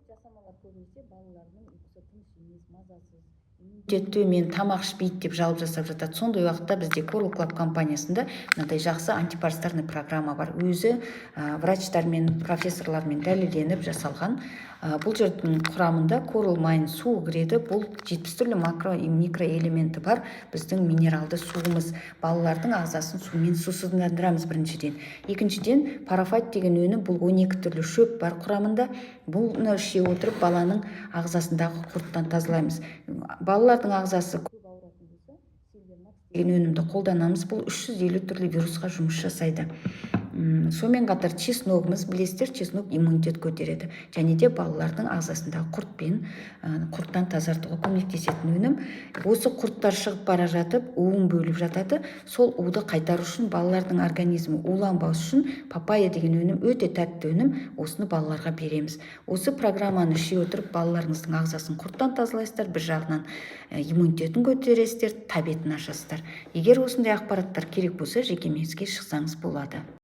жасамалар көбінесе балалардың ұйқысы тыныш емес, мазасыз, төмен тамақ ішпейді деп жалып жасап жатады. Сондай уақытта бізде Coral Club компаниясында мынандай жақсы антипаразитарный программа бар. Өзі врачтармен, профессорлармен дәлелденіп жасалған. Бұл жердің құрамында Coral Mine су кіреді. Бұл 70 түрлі макро и микроэлементі бар біздің минералды суымыз. Балалардың ағзасын сумен сусыздандырамыз біріншіден. Екіншіден, парафайт деген өнім, бұл 12 түрлі шөп бар құрамында. Бұны іше отырып баланың ағзасындағы құрттан тазалаймыз. Балалардың ағзасы көп ауыратын болса, Silvermax деген өнімді қолданамыз. Бұл 350 түрлі вирусқа жұмыс жасайды. Сонымен қатар чесногымыз, білесіздер, чеснок иммунитет көтереді. Және де балалардың ағзасындағы құрттан тазартуға көмектесетін өнім. Осы құрттар шығып бара жатып, уын бөліп жатады. Сол уды қайтару үшін балалардың организмі уланбас үшін папайя деген өнім өте тәтті өнім. Осыны балаларға береміз. Осы программаны іше отырып балаларыңыздың ағзасын құрттан тазалайсыздар, бір жағынан иммунитетін көтересіздер, тәбетін ашасыздар. Егер осындай ақпараттар керек болса, жекемеңізге шықсаңыз болады.